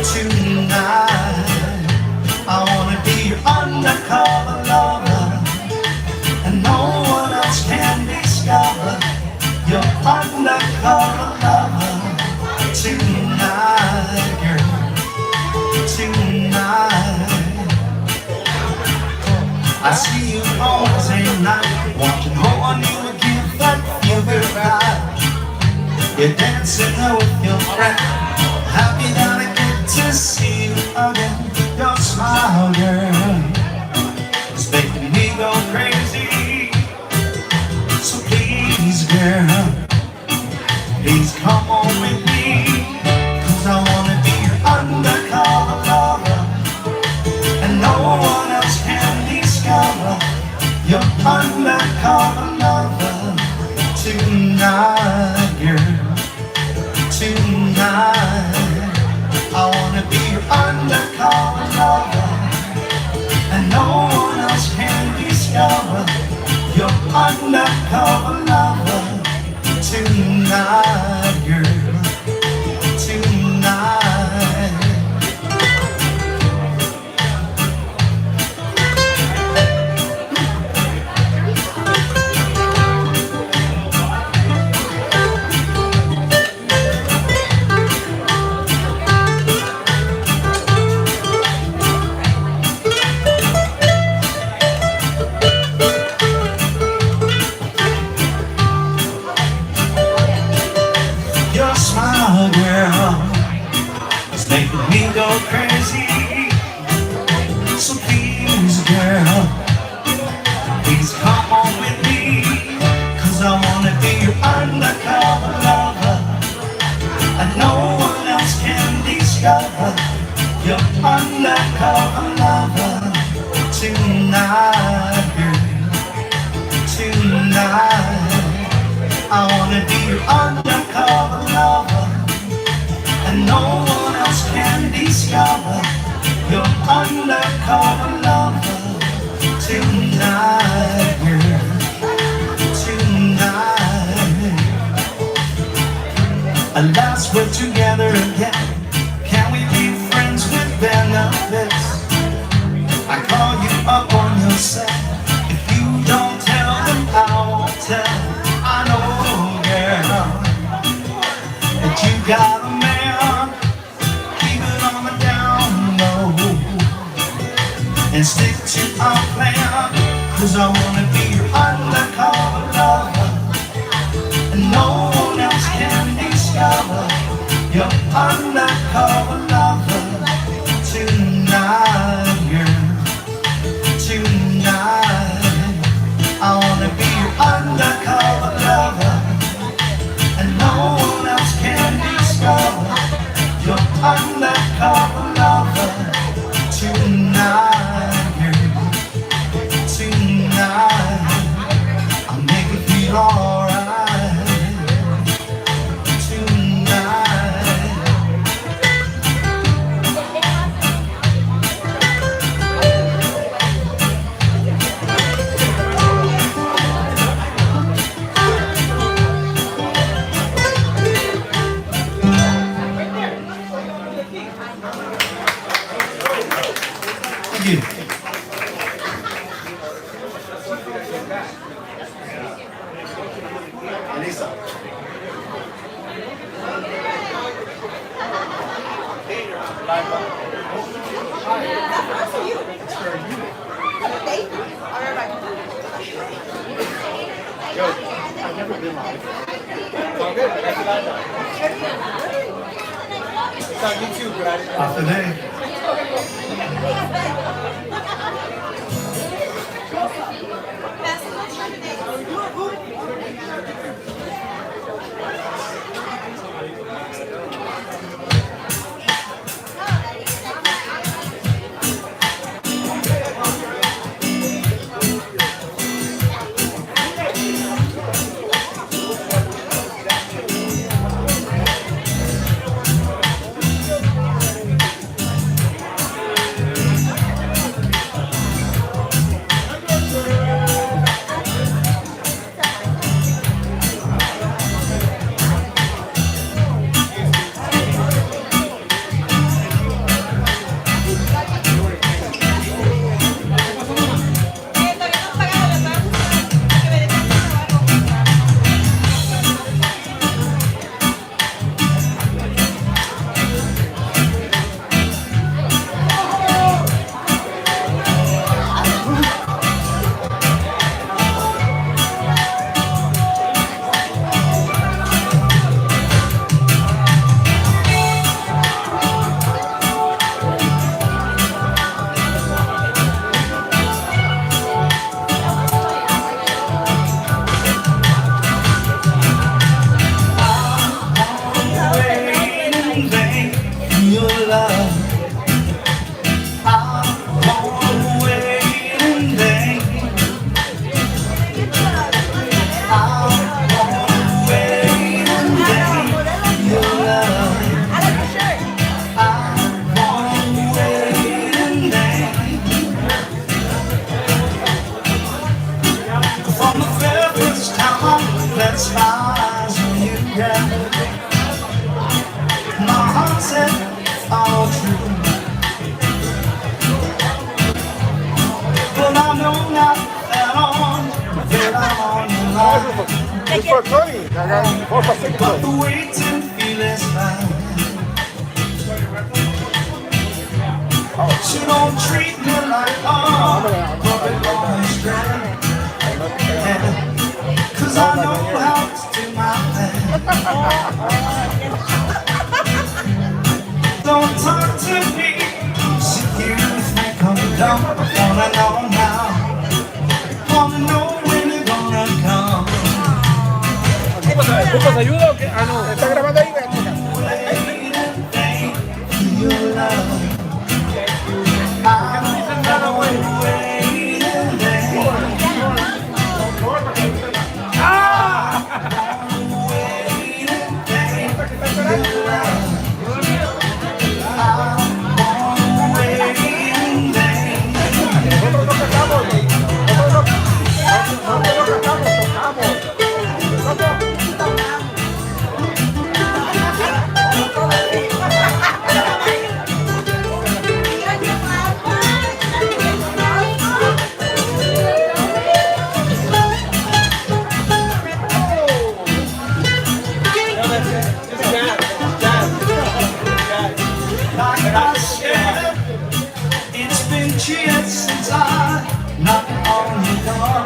Tonight, I wanna be your undercover lover, and no one else can discover your undercover lover. Tonight, girl, tonight, I see you always at night, watching hoping you would give that feel good vibe. You're dancing with your friend, happy that I get to see you again. Your smile, girl, is making me go crazy. So please, girl, please come on with me, 'cause I wanna be your undercover lover, and no one else can discover your undercover lover. Tonight, girl, tonight, I wanna be your undercover lover, and no one else can discover your undercover lover. Tonight, girl, tonight. Your smile, girl, it's making me go crazy. So please, girl, please come on with me, 'cause I wanna be your undercover lover, and no one else can discover your undercover lover. Tonight, girl, tonight, I wanna be your undercover lover, and no one else can discover your undercover lover. Tonight, girl, tonight. At last we're together again. Can we be friends with benefits? I call you up on your set. If you don't tell them, I won't tell. I know, girl, that you got a man. Keep it on the down low and stick to our plan, 'cause I wanna be your undercover lover, and no one else can discover your undercover lover. Tonight, girl, tonight, I wanna be your undercover lover, and no one else can discover your undercover lover. Tonight, girl, tonight, I'll make it feel alright. Tonight. Thank you. Elisa. Yo, I've never been live. Oh, good. It's on YouTube, right? After that. It's for Tony. For But Pacific. the waiting feeling's fine. You don't treat me like but it always grand. Cause I know how to do my thing. Don't talk to me, so you think I'm dumb. Wanna know now, wanna know when you're gonna come. ¿Ocupas ayuda o qué? Ah, no. ¿Está grabando ahí? Waiting vain for your love. I'm waiting vain. Nosotros no cantamos. Nosotros no cantamos, tocamos. Like I said, it's been years since I knocked on your door.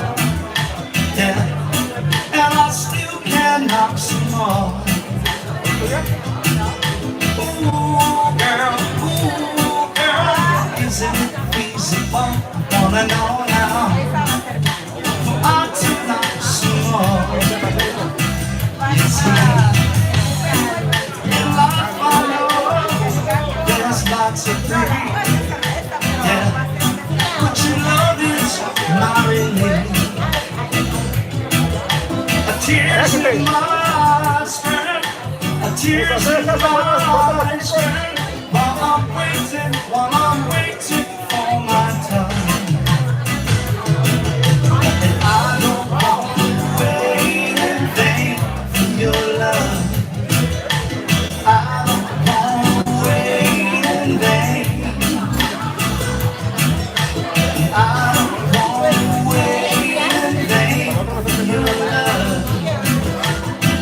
Yeah, and I still can knock some more. Ooh, girl, isn't it feasible? Wanna know now? For I to knock some more. Yes, in life I know there's lots of things. Yeah, but your love is not really. A tears in my eyes, friend. A tears in my eyes, friend. While I'm waiting for my time. And I don't want to wait in vain for your love. I don't want to wait in vain. I don't want to wait in vain for your love.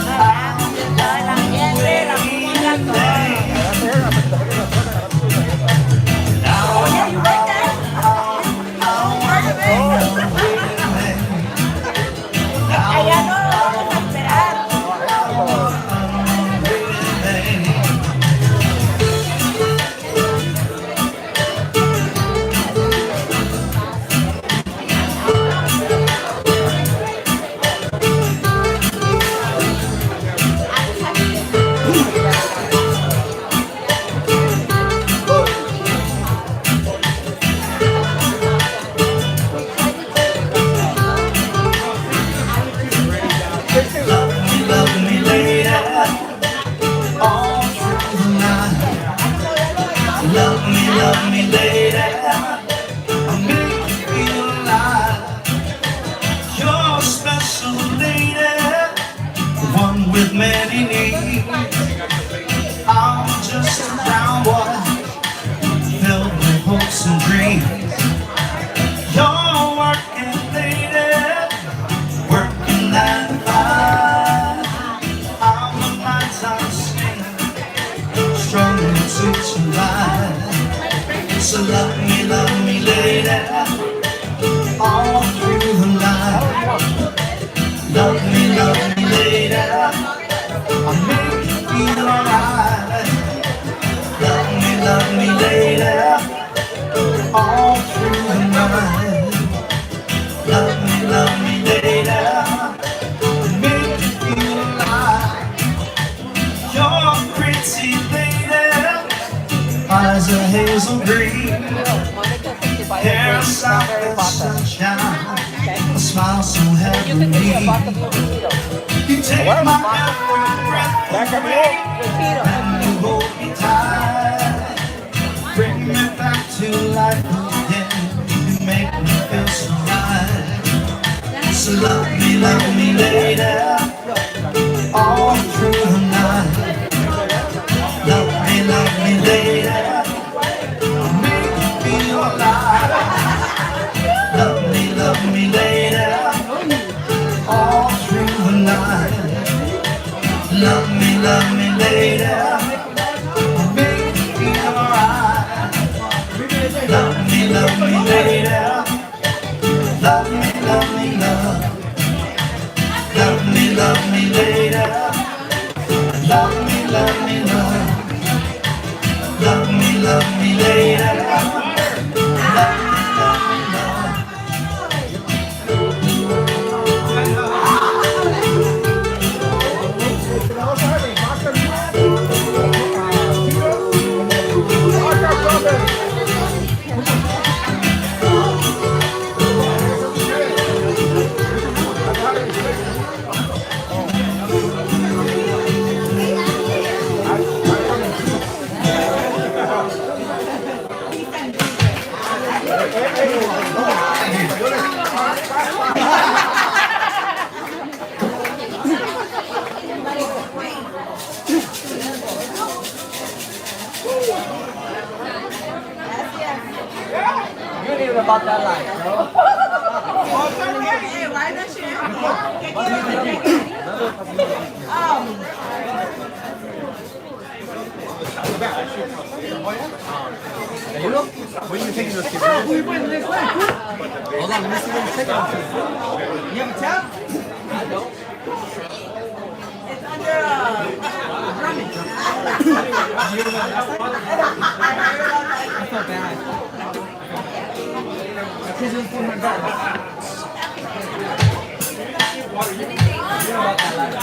I don't want to wait in vain. Allá no lo vamos a esperar. Love me later, all through the night. Love me later, I'll make you feel alive. You're a special lady, one with many needs. I'm just a brown boy, filled with hopes and dreams. You're a working lady, working 9 to 5. I'm a nighttime singer, struggling to survive. So love me later, all through the night. Love me later, I'll make you feel alright. Love me later, all through the night. Love me later, I'll make you feel alive. You're a pretty lady, eyes are hazel green, hair soft as sunshine, a smile so heavenly. You take my every breath away, and you hold me tight. Bring me back to life again, you make me feel so right. So love me later, all through the night. Love me later, I'll make you feel alive. Love me later, all through the night. You knew about that life, no? Hey, why don't you? You know? What are you taking those kids? Hold on, let me see what you're taking them to. You have a tab? I don't. It's under I felt bad. My kids was putting my bed. You know about that life.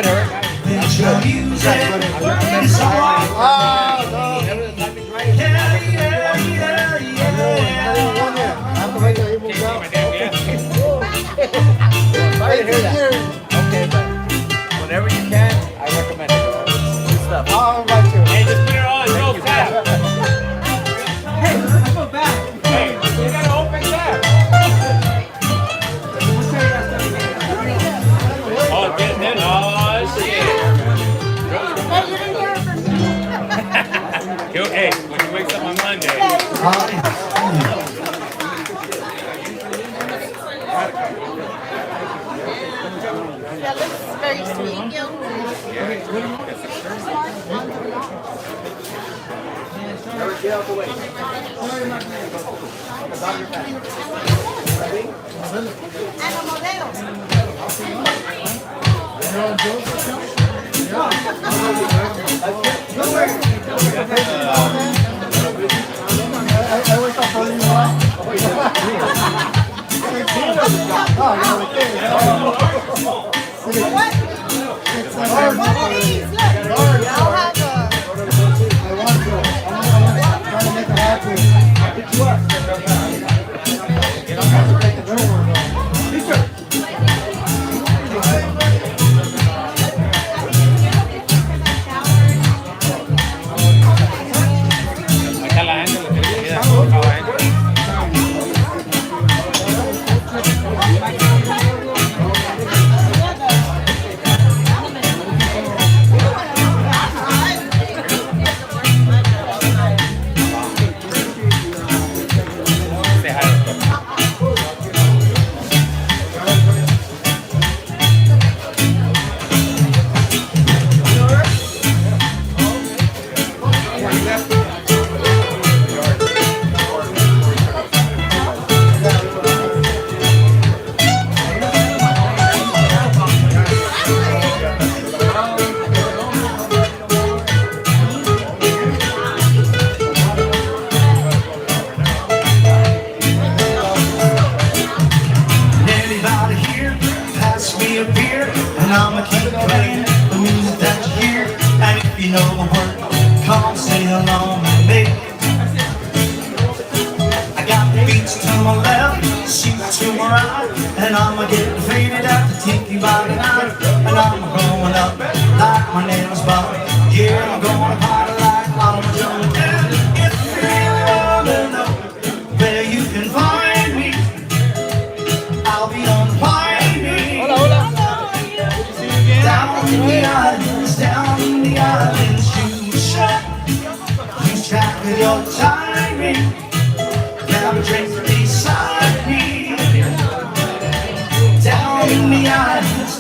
good, Eric. It's your music. It's all right. Ah, no. Sorry to hear that. Okay, but whenever you can, I recommend it. Good stuff. I'll invite you. Hey, just put it on real fast. Hey, I'm back. Hey, you gotta open that. Oh, get that. Oh, shit. Hey, when you wake up on Monday. That looks very sweet. Get out the way. And a modelo. What? One of these, look. I'll have Acá la gente lo que le queda por cada gente. Anybody here, pass me a beer, and I'ma keep playing the music that you hear. And if you know the word, come sing along with me. I got beats to my left, sheets to my right, and I'ma get faded at the tiki bar tonight. And I'm going up like my name's Bob. Yeah, I'm gonna party like I'm drunk. And if you really wanna know where you can find me, I'll be unwinding. Down in the islands, shoot shot. Lose track of your timing. Grab a drink beside me. Down in the islands,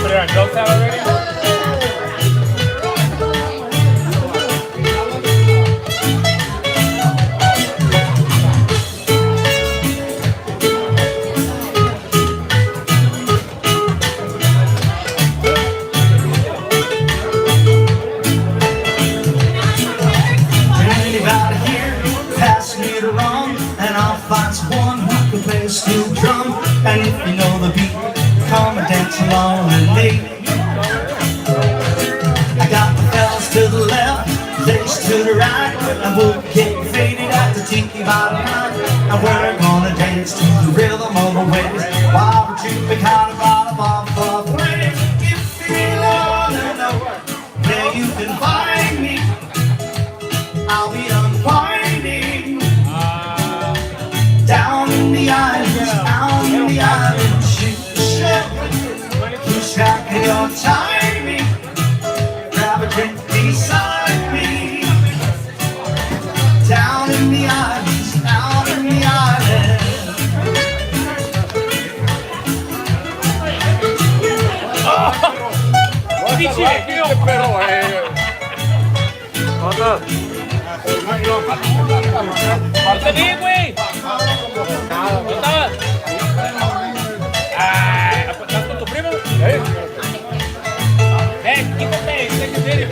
Put it on Ghost Town already? Anybody here, pass me the rum, and I'll find someone who can play a steel drum. And if you know the beat, come and dance along with me. I got the fellas to the left, ladies to the right, and we'll get faded at the tiki bar tonight. And we're gonna dance to the rhythm of the waves while we're tripping kind of off the waves. If you wanna know where you can find me, I'll be unwinding. Down in the islands, shoot, lose track of your timing. Grab a drink beside me. Down in the islands, Dice, Pero, no te vi, güey. ¿Dónde estabas? ¿Estás con tu primo? Quítate, en serio.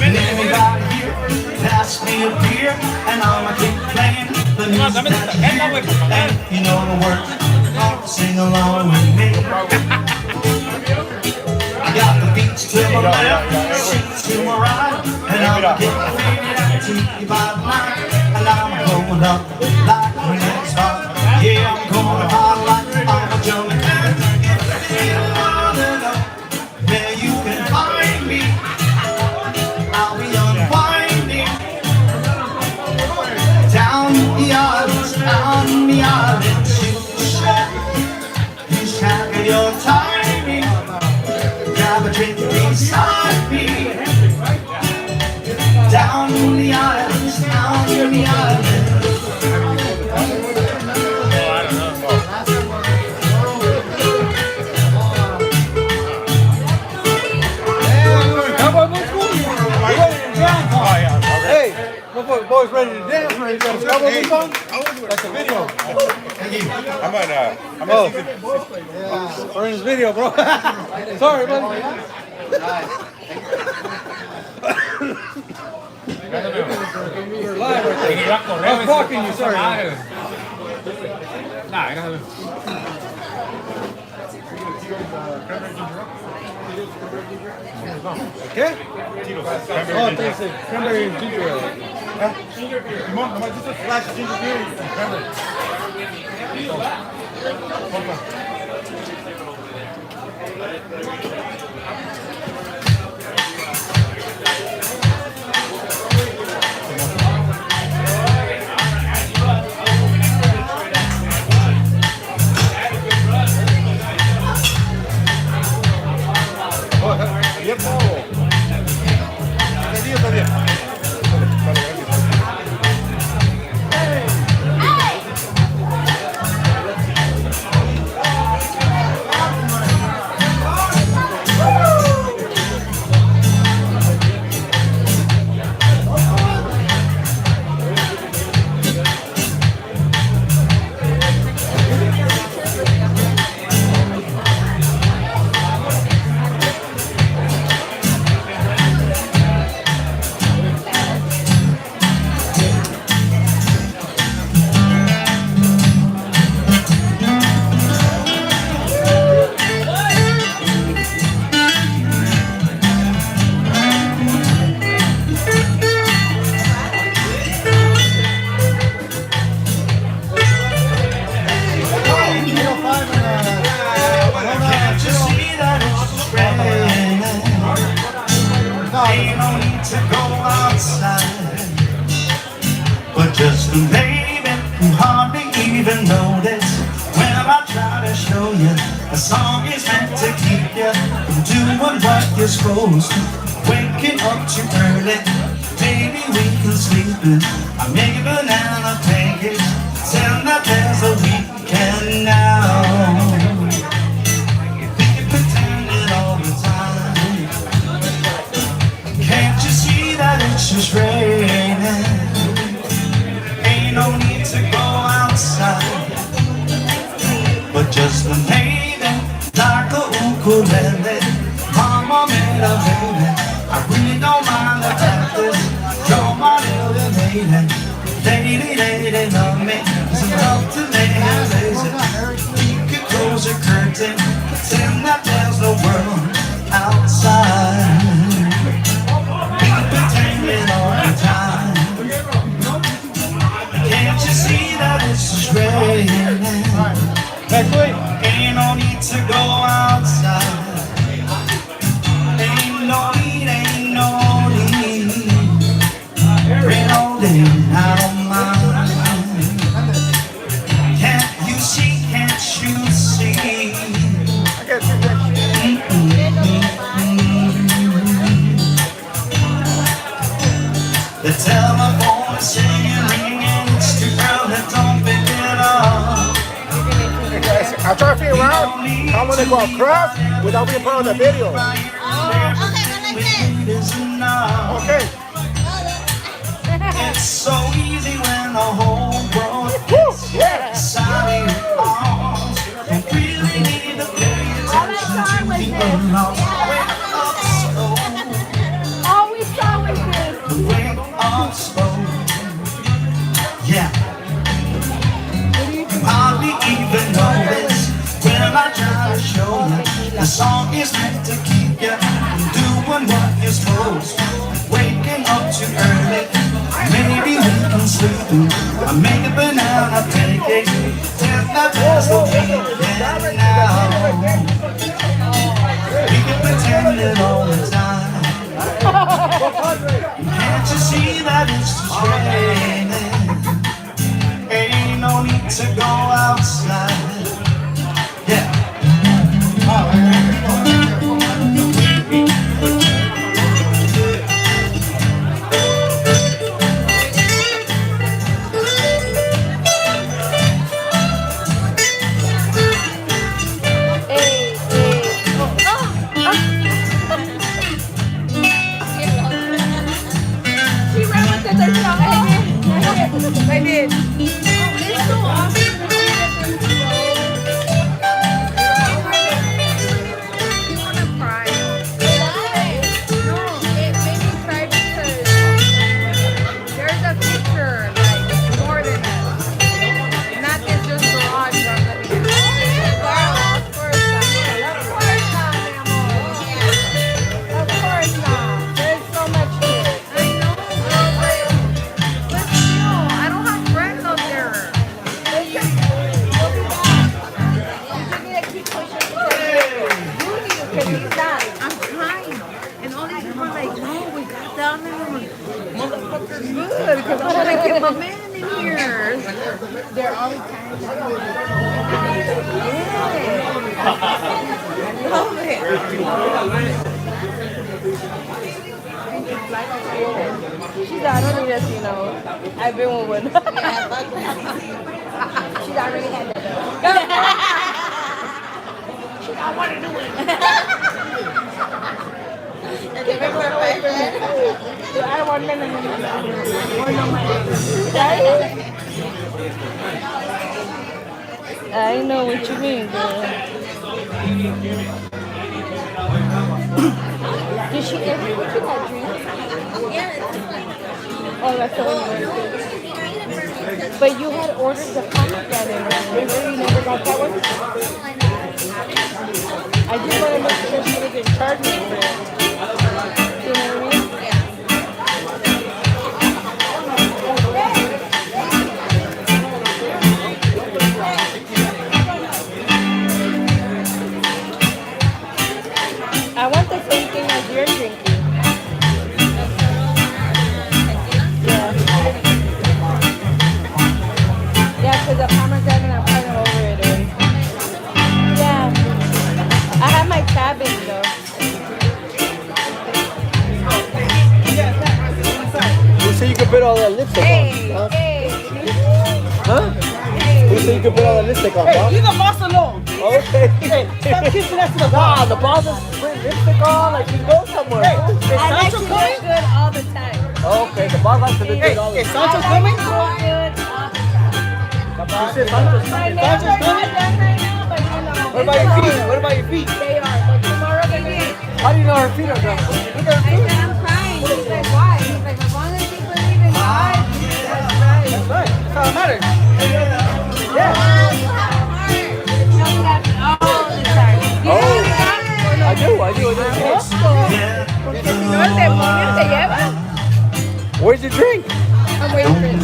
Anybody here, pass me a beer, and I'ma keep playing the music that you hear. And you know the word, sing along with me. I got the beach to my left, sheets to my right, and I'm getting faded to you by night. And I'm going up like Grindz hot. Yeah, I'm going hard like I'm a jumping man. If you wanna know where you can find me, I'll be unwinding down the island, lose track of your timing. Grab a drink beside me. Down the island, down the island. Hey, boys ready to dance? Ready to go? That's a video. I'm on We're in this video, bro. Sorry, buddy. We're live right there. I was blocking you, sorry. Okay? Oh, thanks. Cranberry and ginger ale. Ain't no need to go outside, but just a baby who hardly even notice when I try to show you a song is meant to keep you from doing what you're supposed to. Waking up too early, maybe we can sleep in. I make a banana pancakes, tell that there's a weekend now. It's just raining. Ain't no need to go outside, but just a lady like a ukulele. Mama made a baby. I really don't mind the practice. You're my little lady. Lady, love me. It's enough to make you lazy. You can close the curtain, pretend that there's no world outside. Can't you see that it's just raining? Ain't no need to go outside. Ain't no need. Rain all day, I don't mind. Can't you see? The telephone is singing, ringing, it's too early, don't pick it up. I try to figure out how I'm gonna go across without being part of the video. Okay. It's so easy when the whole world is inside your arms. You really need to pay attention to the unknown. Wake up slow. Always start with this. Wake up slow. Yeah. You hardly even notice song is meant to keep you doing what you're supposed to. Waking up too early, maybe we can sleep. I make a banana pancake, tell my best to be now. We can pretend it all the time. Can't you see that it's just raining? Ain't no need to go outside. Yeah. I did. Good, because I want to get my man in here. They're always kind of yeah. I love it. She's already, as you know, I've been with one. She's already had that. I want to do it. I don't want none of I know what you mean, girl. Did she ever put you that drink? Oh, that's the one. But you had ordered the pomegranate, remember? You never got that one? I just want to make sure she doesn't charge me for it. You know what I mean? I want the same thing as you're drinking. Yeah. Yeah, because the pomegranate, I'm kind of over it already. Yeah. I have my cabbage though. Who said you could put all that lipstick on? Huh? Huh? Who said you could put all that lipstick on? Huh? Leave the boss alone. Okay. Stop kissing that to the Wow, boss. the boss is putting lipstick on like she goes somewhere. Hey, is I like Sancho to look coming? good all the time. Okay, the boss likes to look good all the Is time. Sancho coming? I like to look good all the time. She said Sancho's My coming. nails are not done right now, but you know. What about your feet? What about your feet? They are, but tomorrow they're gonna be. How do you know her feet are done? I said, I'm crying. He's like, why? He's like, as long as you believe in God, that's right. That's right. That's how it matters. Yeah. Wow, you have a heart. No, that's all the time. Oh, I do. Porque si no el demonio te lleva. Where's your drink? I'm waiting for it.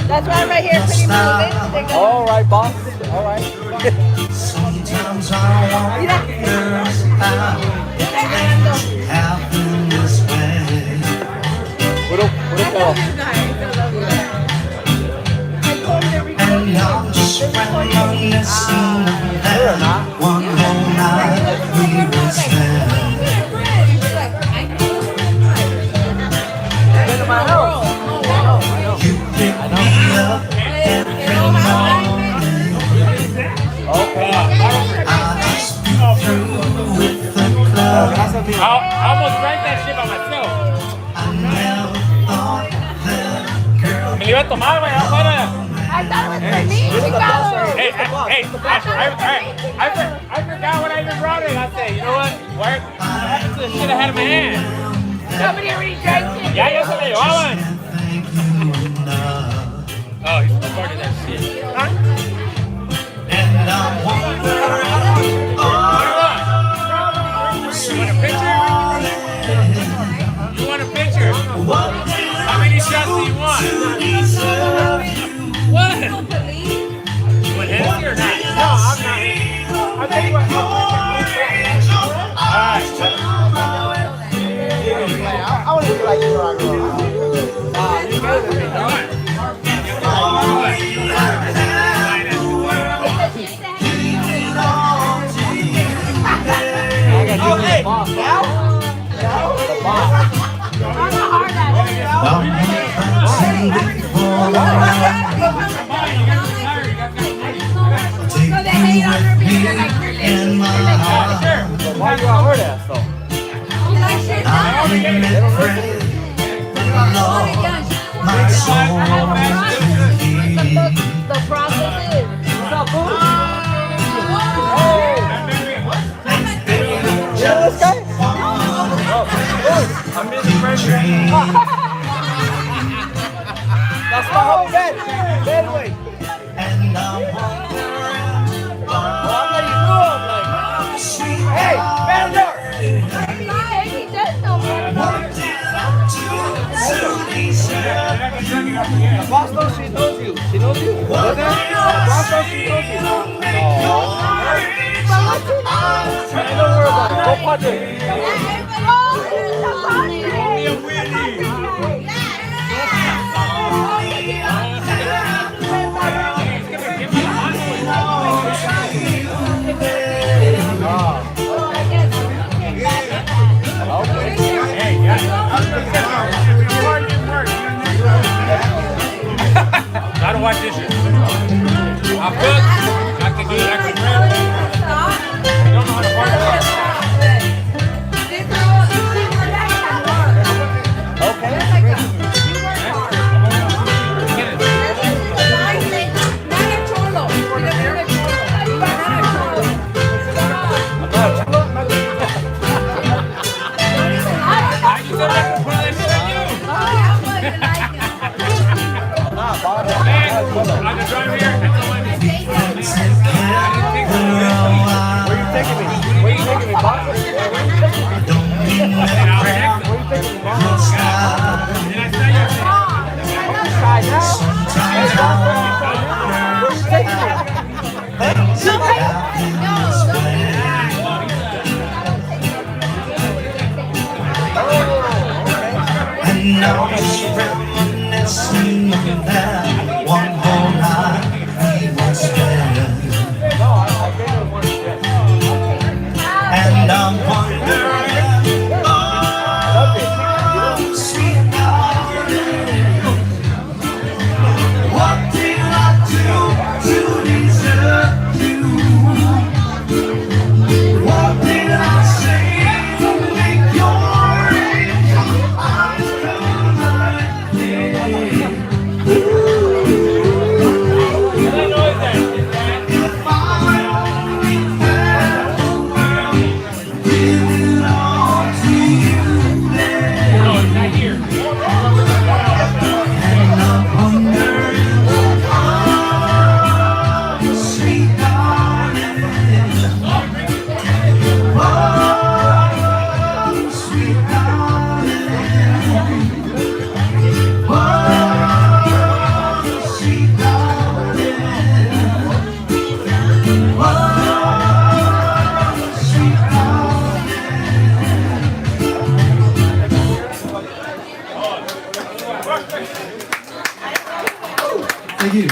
That's why I'm right here putting my lipstick on. All right, boss. All right. Sometimes I wonder how it happened this way. What up, girl? And I'm just reminiscing that one whole night we were spent. Been to my house. You pick me up every morning. Okay. I just be through with the club. I almost drank that shit by myself. I never thought that girl. Me lo iba a tomar, güey, afuera. I thought it was for me, Chicago. Hey, I forgot when I even brought it. I said, you know what? What happened to the shit I had in my hand? Somebody already drank it. Ya se la llevaban. Thank you enough. Oh, he's recording that shit. And I'm wondering, oh, I'll tell you what. I want to be like you when I grow up. You better than me. Come on. Oh, hey, now? Take you with me in my heart. Why you got her ass though? I'm feeling free. Lord, my soul to heal. The process is. What's up, boo? This guy? I'm in the pressure. That's my whole bed. Bedway. And I'm wondering, I'm letting you know. I'm like, hey, man door. He does know more. what did I do to deserve? The boss knows she knows you. She knows you? What The did boss I knows she knows you. make your Hey, don't worry about it. Go punch it. Gotta watch this shit. I'll cook. I can do it. I can grill. I don't know how to work. I can drive here. Where you taking me? Where you taking me, boss? Where you taking me? boss? Side now? Hey, boss, where you taking me? And now he's reminiscing of that one whole night we once spent. And I'm wondering, oh, sweet darling, what did I do to deserve you? What did I say to make your angel eyes come like this? If I only had the world, give it all to you then. And I'm wondering, oh, sweet darling, oh, sweet darling, oh, sweet darling, oh, sweet darling. Thank you.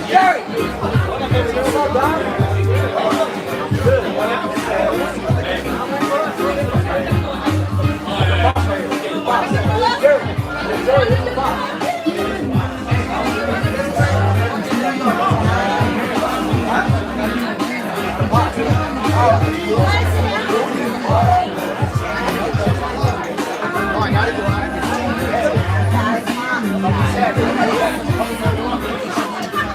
Jerry!